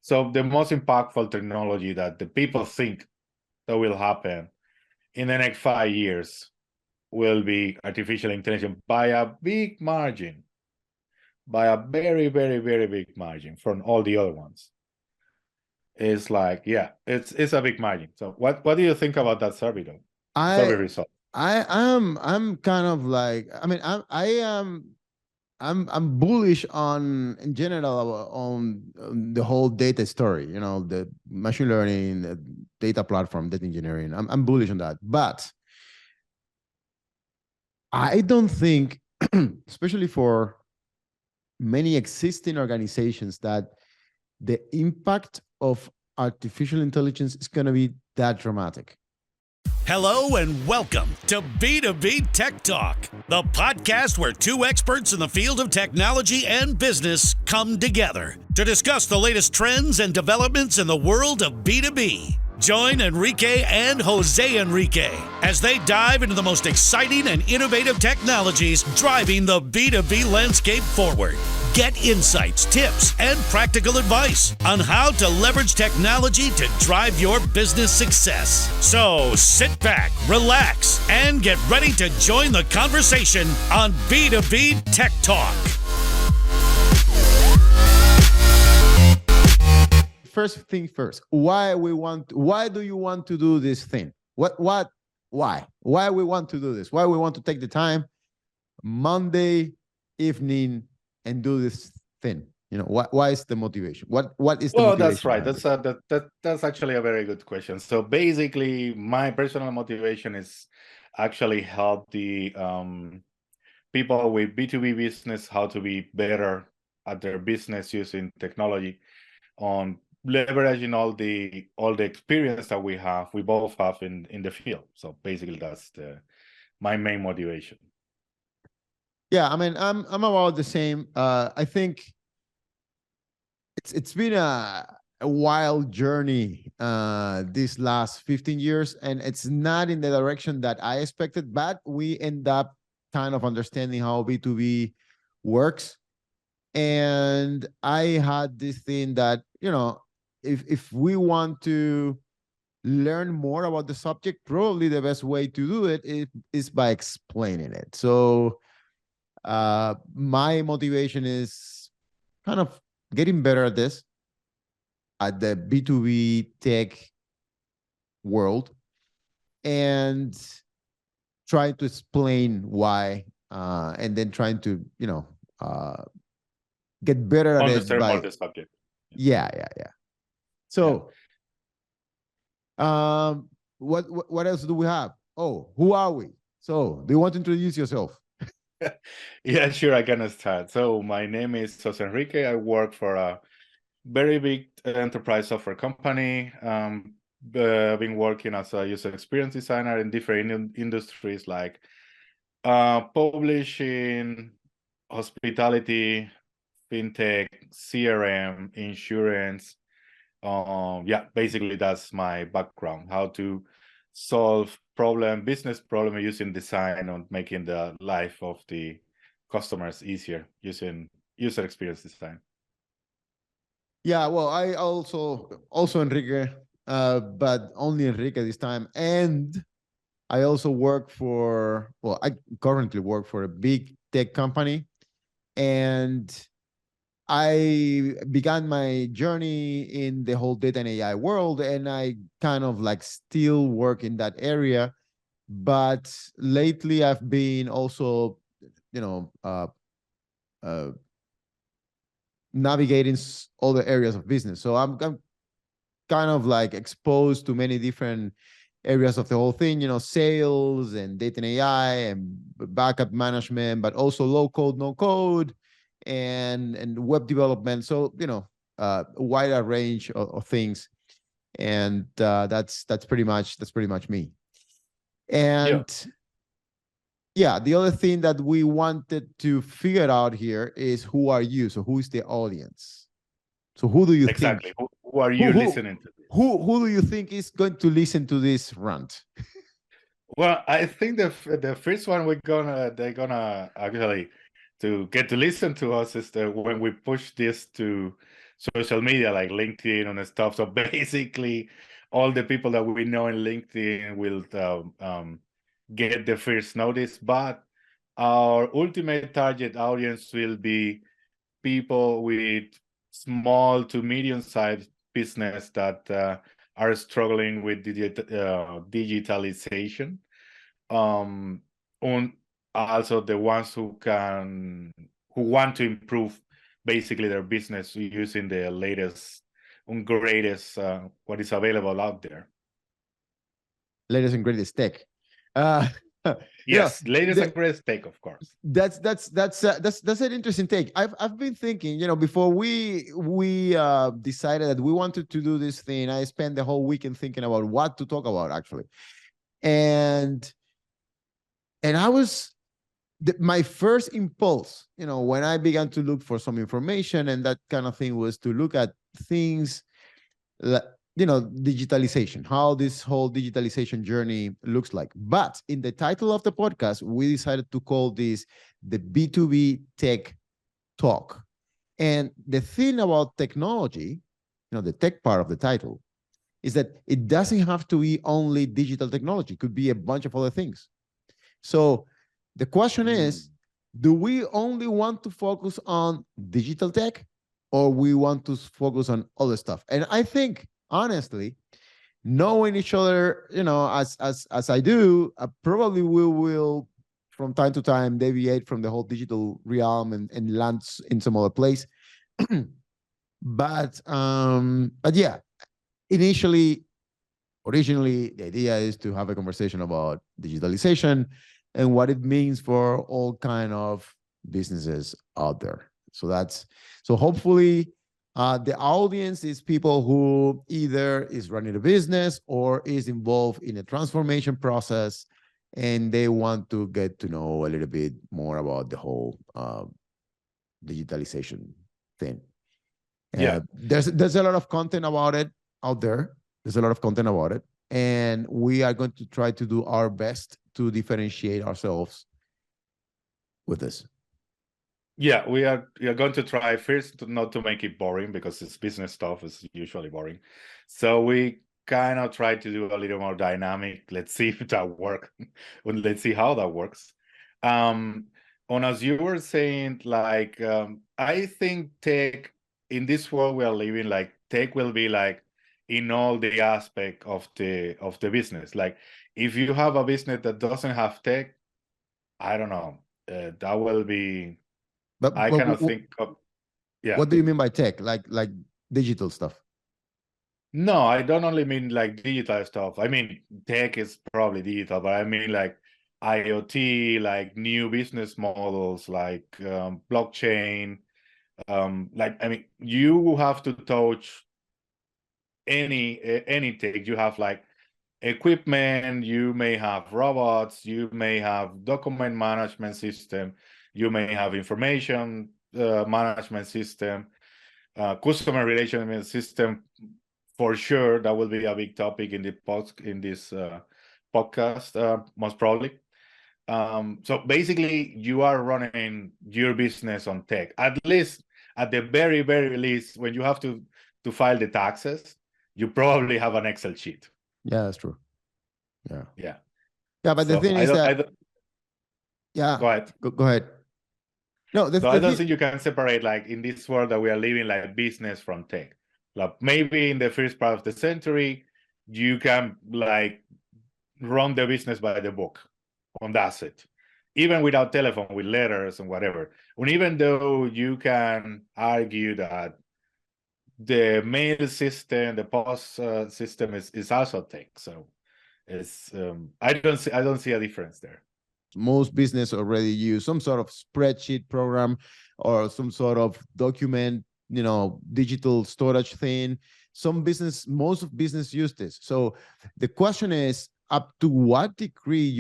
So the most impactful technology that the people think that will happen in the next 5 years will be artificial intelligence by a big margin, by a very, very, very big margin from all the other ones. It's like, yeah, it's a big margin. So what do you think about that survey though? Survey I result. I'm kind of like, I mean, I'm bullish on in general on the whole data story, the machine learning, the data platform, data engineering. I'm bullish on that. But I don't think, especially for many existing organizations, that the impact of artificial intelligence is going to be that dramatic. Hello and welcome to B2B Tech Talk, the podcast where two experts in the field of technology and business come together to discuss the latest trends and developments in the world of B2B. Join Enrique and Jose Enrique as they dive into the most exciting and innovative technologies driving the B2B landscape forward. Get insights, tips, and practical advice on how to leverage technology to drive your business success. So sit back, relax, and get ready to join the conversation on B2B Tech Talk. First thing first, why do you want to do this thing? Why we want to do this? Why we want to take the time Monday evening and do this thing? Why is the motivation? What is the motivation? That's right. That's actually a very good question. So basically, my personal motivation is actually help the people with B2B business how to be better at their business using technology, on leveraging all the experience that we both have in the field. So basically, that's my main motivation. Yeah, I mean, I'm about the same. I think it's been a wild journey these last 15 years, and it's not in the direction that I expected, but we end up kind of understanding how B2B works. And I had this thing that, if we want to learn more about the subject, probably the best way to do it is by explaining it. So my motivation is kind of getting better at this, at the B2B tech world, and trying to explain why, and then trying to, get better at Understand it more the subject. Yeah. So, what else do we have? Oh, who are we? So, do you want to introduce yourself? Yeah, sure, I can start. So my name is Jose Enrique. I work for a very big enterprise software company. Been working as a user experience designer in different industries like publishing, hospitality, fintech, CRM, insurance. Yeah, basically that's my background, how to solve business problem using design and making the life of the customers easier using user experience design. Yeah, well, I also Enrique, but only Enrique this time. And I also I currently work for a big tech company, and I began my journey in the whole data and AI world, and I kind of like still work in that area. But lately, I've been also, navigating all the areas of business. So I'm kind of like exposed to many different areas of the whole thing, sales and data and AI and backup management, but also low code, no code, and web development. So a wider range of things, and that's pretty much me. And yeah, the other thing that we wanted to figure out here is, who are you? So who is the audience? So who do you think? Exactly. Who are you listening to? Who do you think is going to listen to this rant? Well, I think the first one they're gonna actually to get to listen to us is when we push this to social media like LinkedIn and stuff. So basically, all the people that we know in LinkedIn will get the first notice, but our ultimate target audience will be people with small to medium-sized business that are struggling with digitalization, and also the ones who want to improve basically their business using the latest and greatest what is available out there. Latest and greatest tech. Uh, yes, latest and greatest tech, of course. That's an interesting take. I've been thinking, before we decided that we wanted to do this thing, I spent the whole weekend thinking about what to talk about actually, and I was my first impulse, when I began to look for some information and that kind of thing, was to look at things like, digitalization, how this whole digitalization journey looks like. But in the title of the podcast, we decided to call this the B2B Tech Talk. And the thing about technology, the tech part of the title, is that it doesn't have to be only digital technology. It could be a bunch of other things. So the question is, do we only want to focus on digital tech, or we want to focus on other stuff? And I think, honestly, knowing each other, as I do, probably we will, from time to time, deviate from the whole digital realm and land in some other place. But yeah, originally, the idea is to have a conversation about digitalization and what it means for all kind of businesses out there. So hopefully the audience is people who either is running a business or is involved in a transformation process, and they want to get to know a little bit more about the whole digitalization thing. Yeah, there's a lot of content about it out there. There's a lot of content about it, and we are going to try to do our best to differentiate ourselves with this. Yeah, we are going to try first not to make it boring, because it's business stuff is usually boring. So we kind of try to do a little more dynamic. Let's see if that works. Let's see how that works. And as you were saying, like, I think tech, in this world we are living, like, tech will be like in all the aspect of the business. Like, if you have a business that doesn't have tech, I don't know, that will be. But I cannot think of. Yeah. What do you mean by tech? Like digital stuff? No, I don't only mean like digital stuff. I mean, tech is probably digital, but I mean like IoT, like new business models, like blockchain. Like, I mean, you have to touch any tech. You have like equipment, you may have robots, you may have document management system, you may have information management system, customer relationship system. For sure, that will be a big topic in this podcast, most probably. So basically, you are running your business on tech. At least, at the very, very least, when you have to file the taxes, you probably have an Excel sheet. Yeah, that's true. Yeah. Yeah. Yeah, but the thing is that. Yeah. Go ahead. Go ahead. No, I don't think you can separate, like, in this world that we are living, like, business from tech. Like, maybe in the first part of the century, you can, like, run the business by the book, and that's it. Even without telephone, with letters and whatever. And even though you can argue that the mail system, the post system is also tech, so it's I don't see a difference there. Most business already use some sort of spreadsheet program or some sort of document, digital storage thing. Most of business use this. So the question is, up to what degree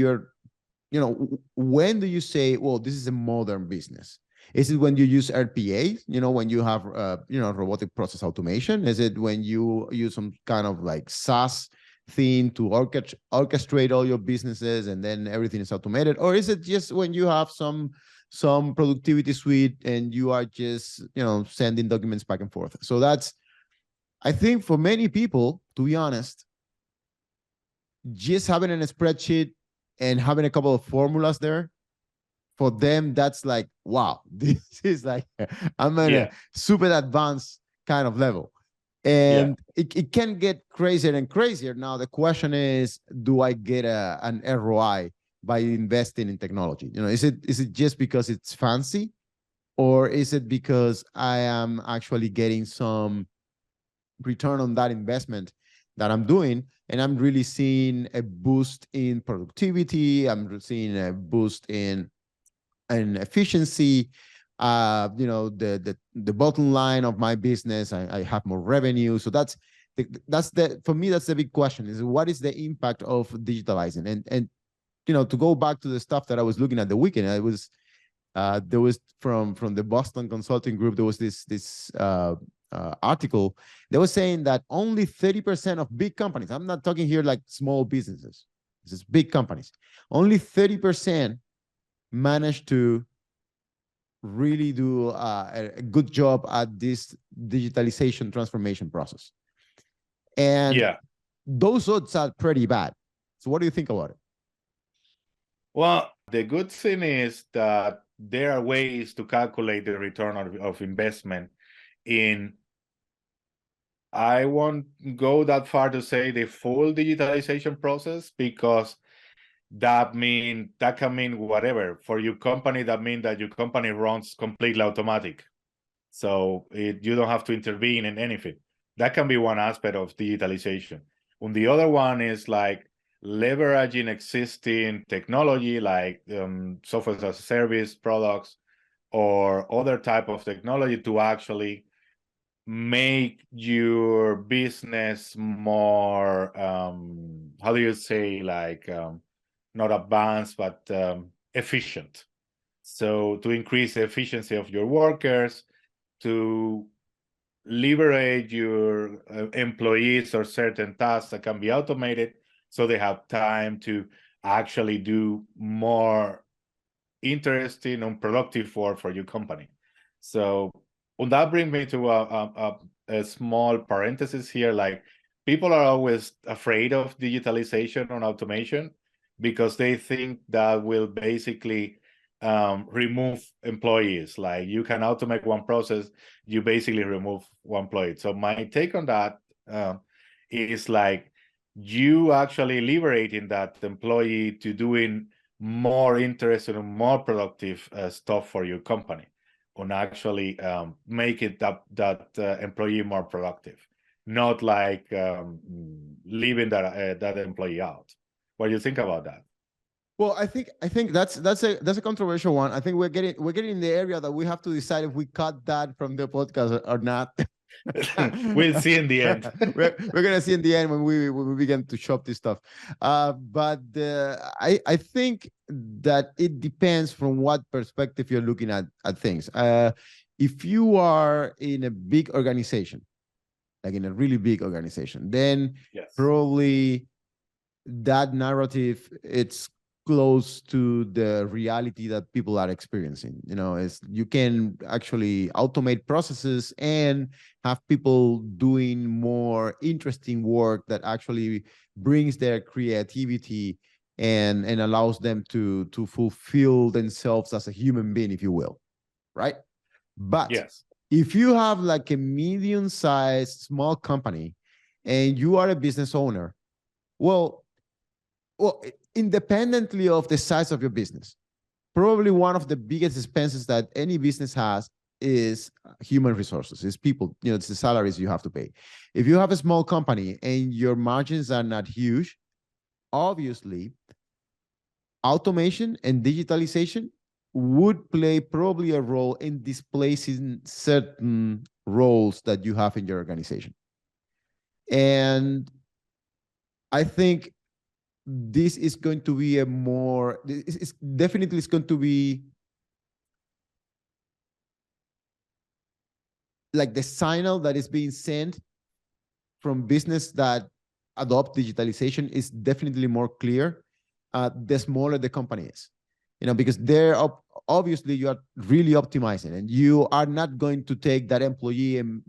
when do you say, well, this is a modern business? Is it when you use RPA, when you have, robotic process automation? Is it when you use some kind of like SaaS thing to orchestrate all your businesses and then everything is automated? Or is it just when you have some some productivity suite and you are just, sending documents back and forth. So that's, I think for many people, to be honest, just having a spreadsheet and having a couple of formulas there, for them, that's like, wow, this is like, I'm at a super advanced kind of level. And it can get crazier and crazier. Now, the question is, do I get an ROI by investing in technology? Is it just because it's fancy, or is it because I am actually getting some return on that investment that I'm doing, and I'm really seeing a boost in productivity, I'm seeing a boost in efficiency, the bottom line of my business, I have more revenue. So that's for me, that's the big question, is what is the impact of digitalizing? And to go back to the stuff that I was looking at the weekend, I was there was from the Boston Consulting Group, there was this article that was saying that only 30% of big companies, I'm not talking here like small businesses, this is big companies, only 30% managed to really do a good job at this digitalization transformation process. And those odds are pretty bad. So what do you think about it? Well, the good thing is that there are ways to calculate the return of investment in, I won't go that far to say the full digitalization process, because that can mean whatever. For your company, that means that your company runs completely automatic. So you don't have to intervene in anything. That can be one aspect of digitalization. And the other one is like leveraging existing technology, like software as a service products or other type of technology to actually make your business more, how do you say, like not advanced, but efficient. So to increase the efficiency of your workers, to liberate your employees or certain tasks that can be automated, so they have time to actually do more interesting and productive work for your company. So that brings me to a small parenthesis here. Like, people are always afraid of digitalization and automation because they think that will basically remove employees. Like, you can automate one process, you basically remove one employee. So my take on that is like, you actually liberating that employee to doing more interesting and more productive stuff for your company, and actually make it that employee more productive, not like leaving that employee out. What do you think about that? Well, I think that's a controversial one. I think we're getting in the area that we have to decide if we cut that from the podcast or not. We'll see in the end. we're gonna see in the end when we begin to shop this stuff. But I think that it depends from what perspective you're looking at things. If you are in a big organization, like in a really big organization, then probably that narrative, it's close to the reality that people are experiencing. Is you can actually automate processes and have people doing more interesting work that actually brings their creativity and allows them to fulfill themselves as a human being, if you will, right? But if you have like a medium-sized small company and you are a business owner, well, independently of the size of your business, probably one of the biggest expenses that any business has is human resources, is people. It's the salaries you have to pay. If you have a small company and your margins are not huge, obviously automation and digitalization would play probably a role in displacing certain roles that you have in your organization. And I think this is going to be it's definitely going to be like the signal that is being sent from business that adopt digitalization is definitely more clear the smaller the company is, because they're obviously you are really optimizing, and you are not going to take that employee and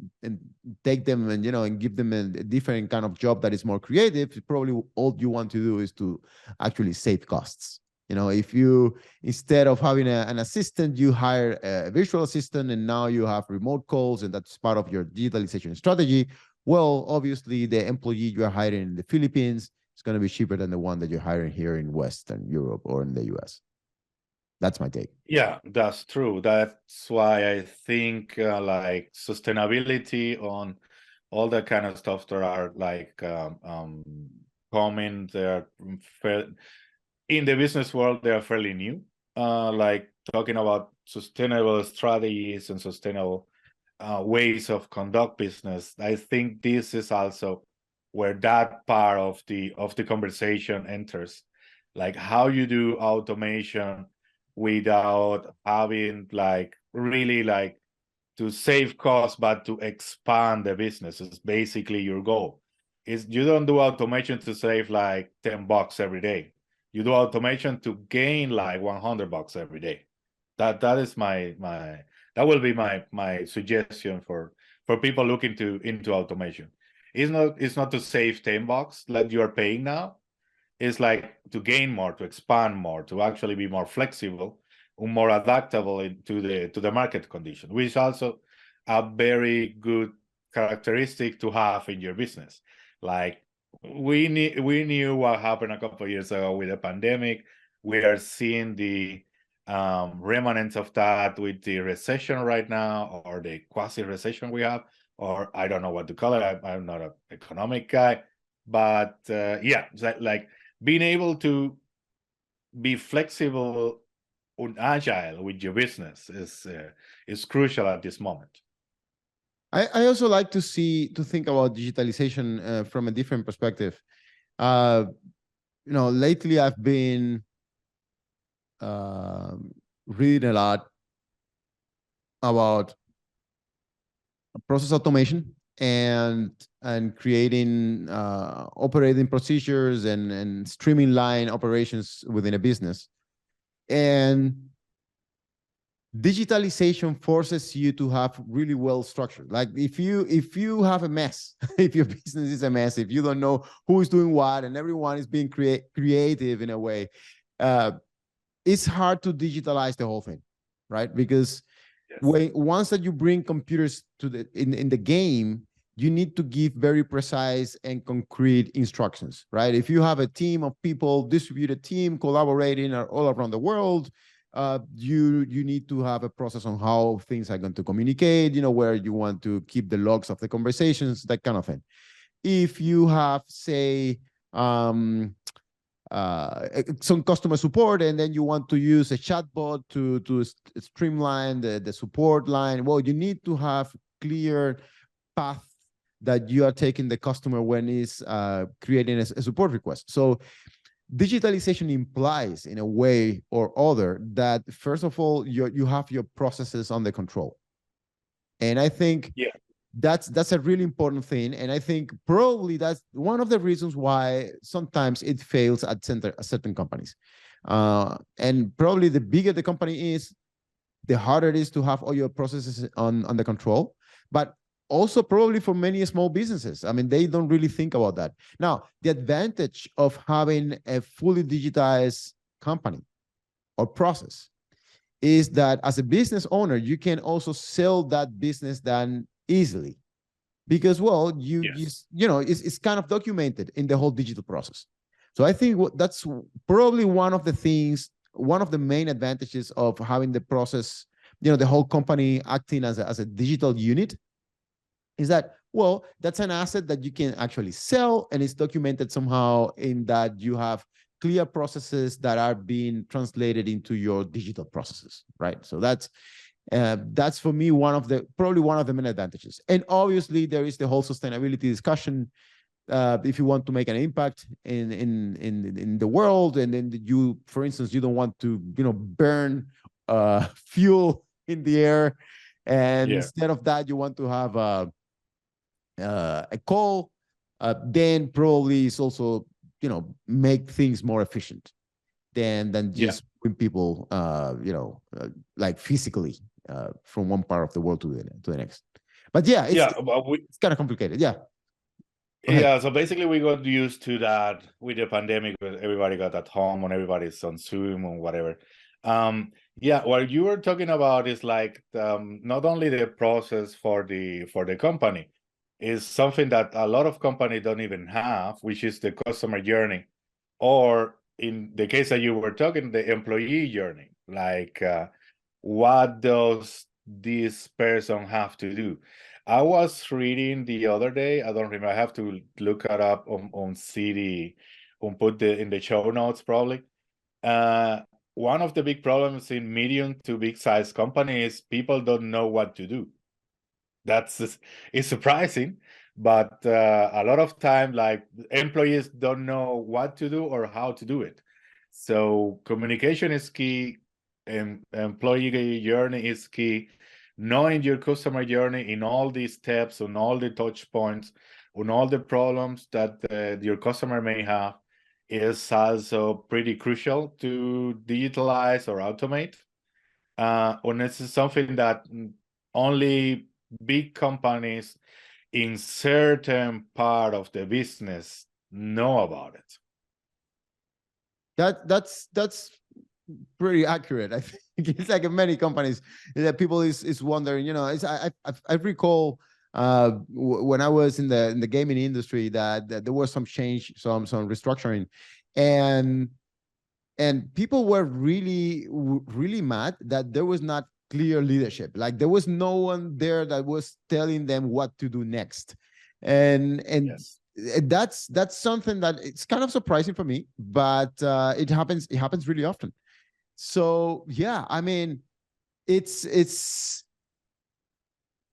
take them and, and give them a different kind of job that is more creative. Probably all you want to do is to actually save costs. If you, instead of having an assistant, you hire a virtual assistant, and now you have remote calls, and that's part of your digitalization strategy. Well, obviously the employee you are hiring in the Philippines is going to be cheaper than the one that you're hiring here in Western Europe or in the US. That's my take. Yeah, that's true. That's why I think like sustainability on all that kind of stuff that are like coming, they're in the business world, they are fairly new. Like talking about sustainable strategies and sustainable ways of conduct business. I think this is also where that part of the conversation enters, like how you do automation without having like really like to save costs, but to expand the business is basically your goal. Is you don't do automation to save like $10 every day. You do automation to gain like $100 every day. That is my that will be my suggestion for people looking into automation. It's not to save $10 like you are paying now. It's like to gain more, to expand more, to actually be more flexible, more adaptable to the market condition, which is also a very good characteristic to have in your business. Like we knew what happened a couple of years ago with the pandemic. We are seeing the remnants of that with the recession right now, or the quasi-recession we have, or I don't know what to call it. I'm not an economic guy, but yeah, like being able to be flexible and agile with your business is crucial at this moment. I also like to think about digitalization from a different perspective. Lately I've been reading a lot about process automation and creating operating procedures and streamline operations within a business. And digitalization forces you to have really well structured. Like if you have a mess, if your business is a mess, if you don't know who is doing what and everyone is being creative in a way, it's hard to digitalize the whole thing, right? Because once that you bring computers to in the game, you need to give very precise and concrete instructions, right? If you have a team of people, distributed team collaborating all around the world, you need to have a process on how things are going to communicate, where you want to keep the logs of the conversations, that kind of thing. If you have, say, some customer support, and then you want to use a chatbot to streamline the support line, well, you need to have clear path that you are taking the customer when he's creating a support request. So digitalization implies, in a way or other, that first of all, you have your processes under control. And I think that's a really important thing. And I think probably that's one of the reasons why sometimes it fails at certain companies. And probably the bigger the company is, the harder it is to have all your processes under control. But also probably for many small businesses, I mean, they don't really think about that. Now, the advantage of having a fully digitized company or process is that as a business owner, you can also sell that business then easily, because, well, it's kind of documented in the whole digital process. So I think that's probably one of the main advantages of having the process, the whole company acting as a digital unit, is that, well, that's an asset that you can actually sell, and it's documented somehow in that you have clear processes that are being translated into your digital processes, right? So that's for me probably one of the main advantages. And obviously there is the whole sustainability discussion. If you want to make an impact in the world, and then you, for instance, you don't want to burn fuel in the air, and instead of that you want to have a coal, then probably it's also make things more efficient than just with people, like physically, from one part of the world to the next. But yeah, it's kind of complicated. Yeah. Yeah, so basically we got used to that with the pandemic, when everybody got at home and everybody's on Zoom or whatever. Yeah, what you were talking about is like not only the process for the company is something that a lot of companies don't even have, which is the customer journey, or in the case that you were talking, the employee journey. Like, what does this person have to do? I was reading the other day, I don't remember, I have to look it up on CD, put in the show notes probably. One of the big problems in medium to big size companies, people don't know what to do. It's surprising, but a lot of time, like, employees don't know what to do or how to do it. So communication is key, and employee journey is key. Knowing your customer journey in all these steps, on all the touch points, on all the problems that your customer may have, is also pretty crucial to digitalize or automate. And this is something that only big companies in certain part of the business know about it. That's pretty accurate. I think it's like in many companies that people is wondering. I recall when I was in the gaming industry that there was some change, some restructuring, and people were really mad that there was not clear leadership. Like there was no one there that was telling them what to do next, and Yes. that's something that it's kind of surprising for me, but it happens really often. So yeah, I mean, it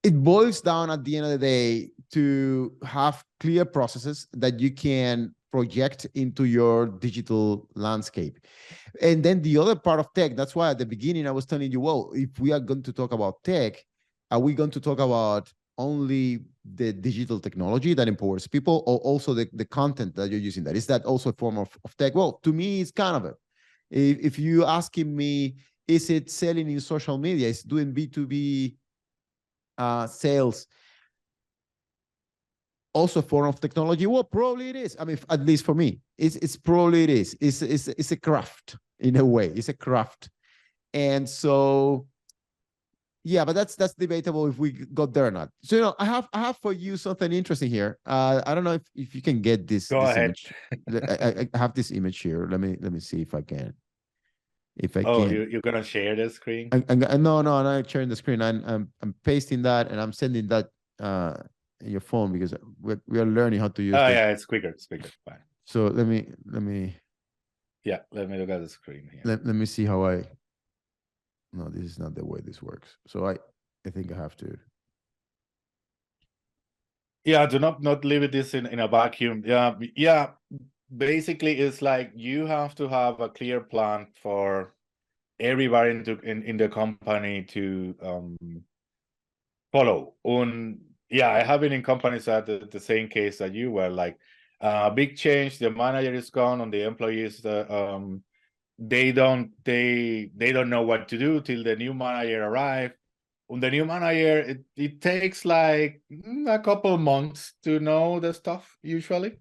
boils down at the end of the day to have clear processes that you can project into your digital landscape. And then the other part of tech, that's why at the beginning I was telling you, well, if we are going to talk about tech, are we going to talk about only the digital technology that empowers people, or also the content that you're using? Is that also a form of tech? Well, to me, it's kind of it. If you asking me, is it selling in social media? Is doing B2B sales also a form of technology? Well, probably it is. I mean, at least for me, it's probably it is. It's a craft in a way. It's a craft, and so yeah. But that's debatable if we got there or not. So I have for you something interesting here. I don't know if you can get this. Go ahead. Image. I have this image here. Let me see if I can. You're gonna share the screen? No, I'm not sharing the screen. I'm pasting that and I'm sending that in your phone, because we are learning how to use. Yeah, it's quicker. Fine. So let me. Yeah, let me look at the screen here. Let me see how I. No, this is not the way this works. So I think I have to. Yeah, do not leave this in a vacuum. Yeah. Basically, it's like you have to have a clear plan for everybody in the company to follow. Yeah, I have been in companies that the same case that you were, like big change. The manager is gone, and the employees they don't know what to do till the new manager arrives. On the new manager, it takes like a couple of months to know the stuff usually.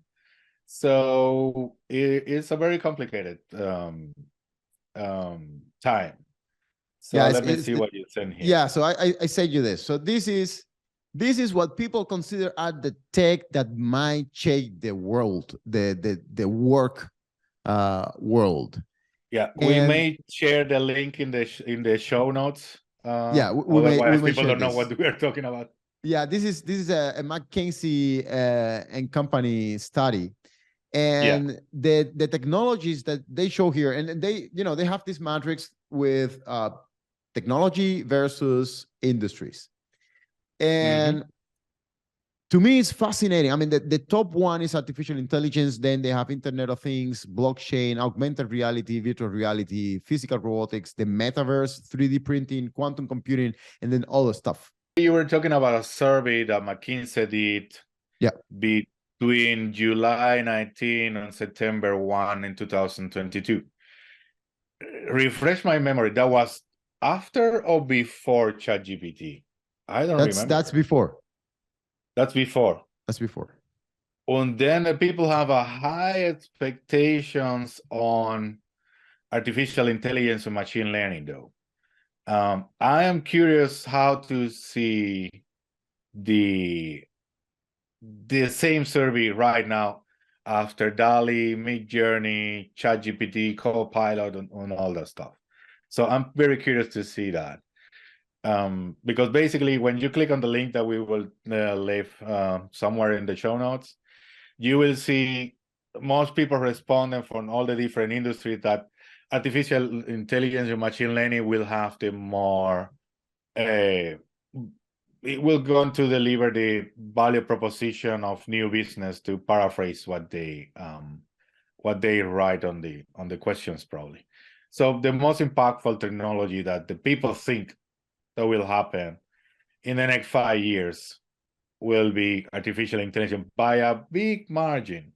So it's a very complicated time. So Yeah, let me see what you send here. Yeah, so I said you this. So this is what people consider as the tech that might change the world, the work world. Yeah, we may share the link in the show notes. Yeah, we otherwise may people share don't know this. what we are talking about. Yeah, this is a McKinsey and company study, and the technologies that they show here, and they have this matrix with technology versus industries, and to me it's fascinating. I mean, the top one is artificial intelligence, then they have Internet of Things, blockchain, augmented reality, virtual reality, physical robotics, the metaverse, 3D printing, quantum computing, and then all the stuff. You were talking about a survey that McKinsey did between July 19 and September 1 in 2022. refresh my memory. That was after or before ChatGPT? I don't remember. That's before. That's before. That's before. And then people have a high expectations on artificial intelligence and machine learning, though. I am curious how to see the same survey right now after DALI, Midjourney, ChatGPT, Copilot, and all that stuff. So I'm very curious to see that. Because basically, when you click on the link that we will leave somewhere in the show notes, you will see most people responding from all the different industries that artificial intelligence and machine learning will have the more, it will go to deliver the value proposition of new business, to paraphrase what they write on the questions probably. So the most impactful technology that the people think that will happen in the next 5 years will be artificial intelligence by a big margin,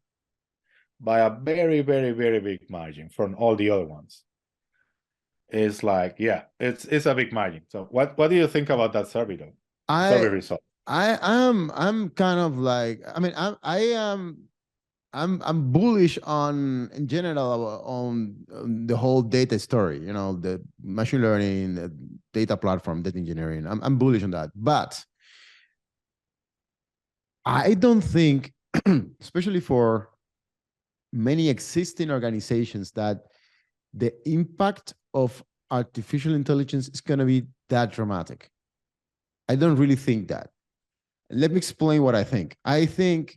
by a very, very, very big margin from all the other ones. It's like, yeah, it's a big margin. So what do you think about that survey though? Survey result. I'm kind of like, I mean, I'm bullish on, in general, on the whole data story, you know, the machine learning, the data platform, data engineering. I'm bullish on that. But I don't think, especially for many existing organizations, that the impact of artificial intelligence is going to be that dramatic. I don't really think that. Let me explain what I think. I think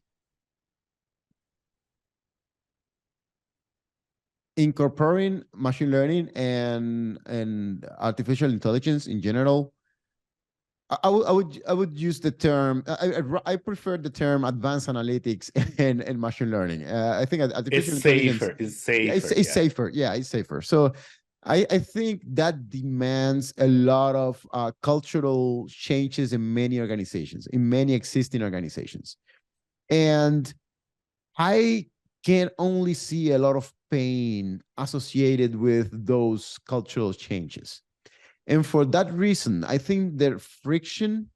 incorporating machine learning and artificial intelligence in general, I would use the term. I prefer the term advanced analytics and machine learning. I think artificial intelligence is safer. It's safer. Yeah, it's safer. So I think that demands a lot of cultural changes in many organizations, in many existing organizations, and I can only see a lot of pain associated with those cultural changes. And for that reason, I think the friction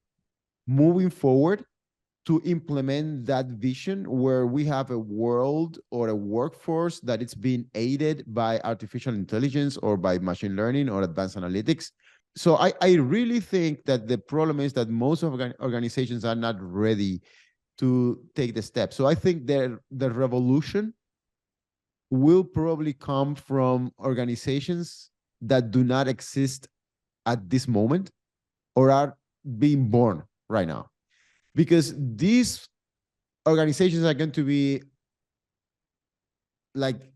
moving forward to implement that vision, where we have a world or a workforce that it's being aided by artificial intelligence or by machine learning or advanced analytics. So I really think that the problem is that most of organizations are not ready to take the step. So I think the revolution will probably come from organizations that do not exist at this moment or are being born right now, because these organizations are going to be like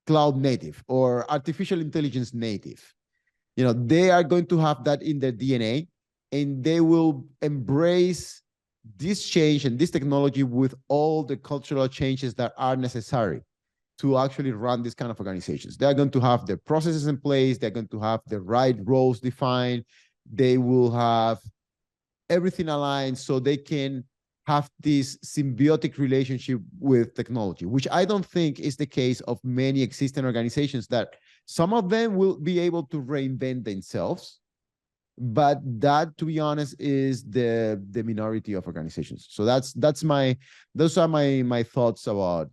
cloud native or artificial intelligence native. You know, they are going to have that in their DNA, and they will embrace this change and this technology with all the cultural changes that are necessary to actually run these kind of organizations. They're going to have the processes in place. They're going to have the right roles defined. They will have everything aligned so they can have this symbiotic relationship with technology, which I don't think is the case of many existing organizations. That some of them will be able to reinvent themselves, but that, to be honest, is the minority of organizations. So those are my thoughts about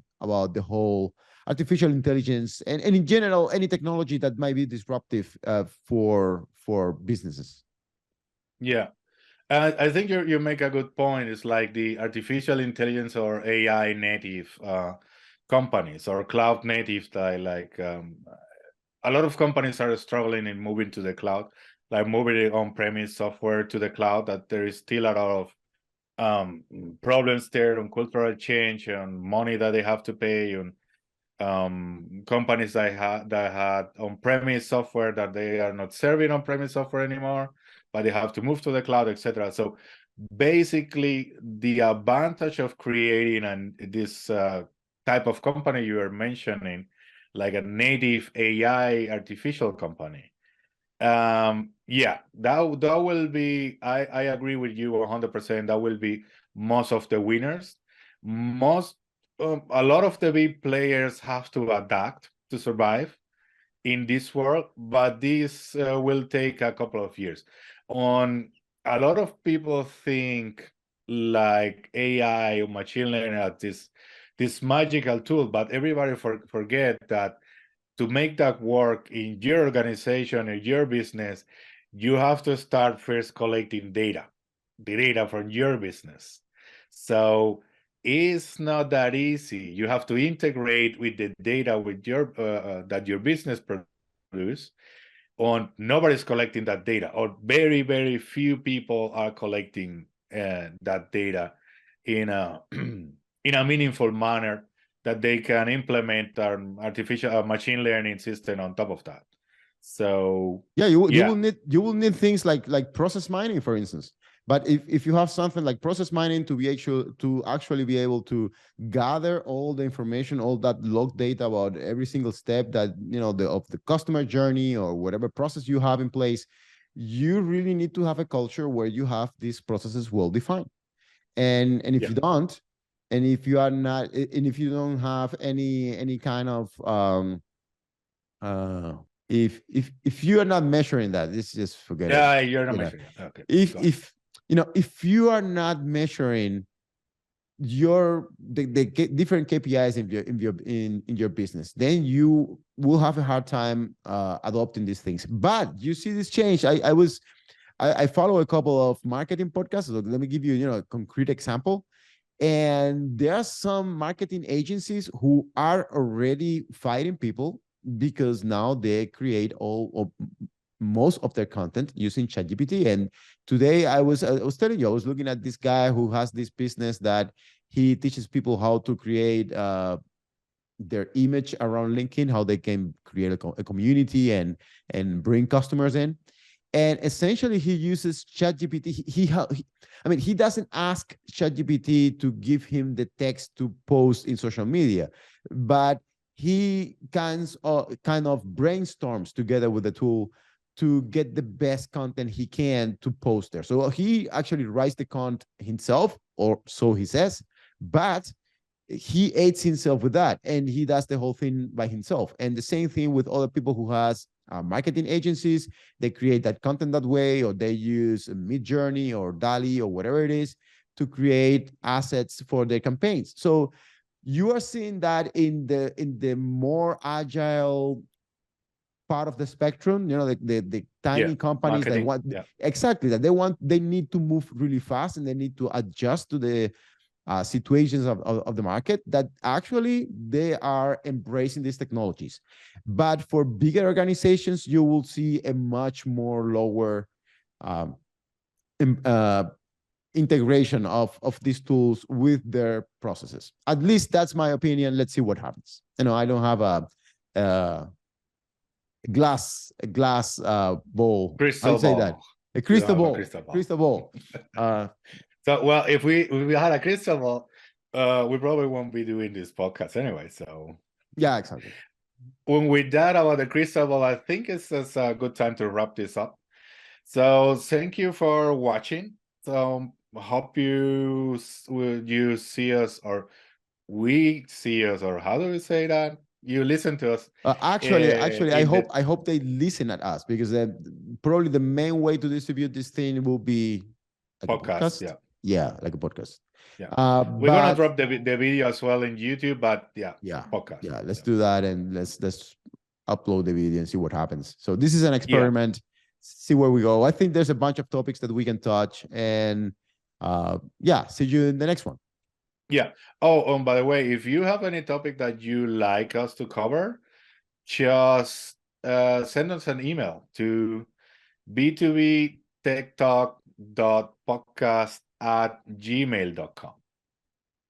the whole artificial intelligence and in general any technology that might be disruptive for businesses. Yeah, I think you make a good point. It's like the artificial intelligence or AI native companies or cloud natives that a lot of companies are struggling in moving to the cloud, like moving on-premise software to the cloud, that there is still a lot of problems there on cultural change and money that they have to pay, and companies that had on-premise software that they are not serving on-premise software anymore, but they have to move to the cloud, etc. So basically, the advantage of creating this type of company you are mentioning, like a native AI artificial company, yeah, that will be, I agree with you 100%. That will be most of the winners. A lot of the big players have to adapt to survive. in this world, but this will take a couple of years. On a lot of people think like AI or machine learning as this magical tool, but everybody forget that to make that work in your organization or your business, you have to start first collecting data, the data from your business. So it's not that easy. You have to integrate with the data with your that your business produce. On nobody's collecting that data, or very, very few people are collecting that data in a in a meaningful manner that they can implement an artificial machine learning system on top of that. So yeah, you will need things like process mining, for instance. But if you have something like process mining to actually be able to gather all the information, all that log data about every single step that of the customer journey or whatever process you have in place, you really need to have a culture where you have these processes well defined. And if you don't, and if you are not, and if you don't have any kind of if you are not measuring that, it's just forget it. Yeah, you're not measuring it. Okay. If you are not measuring the different KPIs in your business, then you will have a hard time adopting these things. But you see this change. I follow a couple of marketing podcasts. So let me give you a concrete example. And there are some marketing agencies who are already fighting people because now they create most of their content using ChatGPT. And today I was telling you, I was looking at this guy who has this business that he teaches people how to create their image around LinkedIn, how they can create a community and bring customers in. And essentially, he uses ChatGPT. He doesn't ask ChatGPT to give him the text to post in social media, but he kind of brainstorms together with the tool to get the best content he can to post there. So he actually writes the content himself, or so he says, but he aids himself with that, and he does the whole thing by himself. And the same thing with other people who has marketing agencies. They create that content that way, or they use Midjourney or DALL-E or whatever it is to create assets for their campaigns. So you are seeing that in the more agile part of the spectrum, the tiny companies that want exactly that they need to move really fast, and they need to adjust to the situations of the market, that actually they are embracing these technologies. But for bigger organizations, you will see a much more lower integration of these tools with their processes. At least that's my opinion. Let's see what happens. I don't have a glass ball. Crystal I'll say ball. that. A crystal ball. Crystal ball. So, well, if we had a crystal ball, we probably won't be doing this podcast anyway. So yeah, exactly. When with that about the crystal ball, I think it's a good time to wrap this up. So thank you for watching. So hope you see us, or we see us, or how do we say that? You listen to us. Actually, I hope they listen at us, because probably the main way to distribute this thing will be like podcast. Yeah, like a podcast. Yeah, we're gonna drop the video as well in YouTube, but podcast. Yeah, let's do that, and let's upload the video and see what happens. So this is an experiment. See where we go. I think there's a bunch of topics that we can touch, and see you in the next one. Yeah. Oh, by the way, if you have any topic that you like us to cover, just send us an email to b2btechtalk.podcast@gmail.com.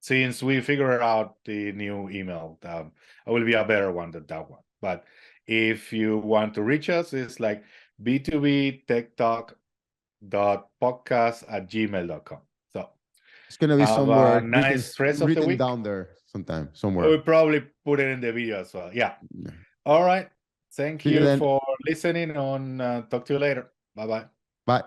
Since we figured out the new email, it will be a better one than that one. But if you want to reach us, it's like b2btechtalk.podcast@gmail.com. So it's gonna be somewhere nice rest of the week down there sometime somewhere. We'll probably put it in the video as well. Yeah. All right. Thank you for listening. Talk to you later. Bye-bye. Bye.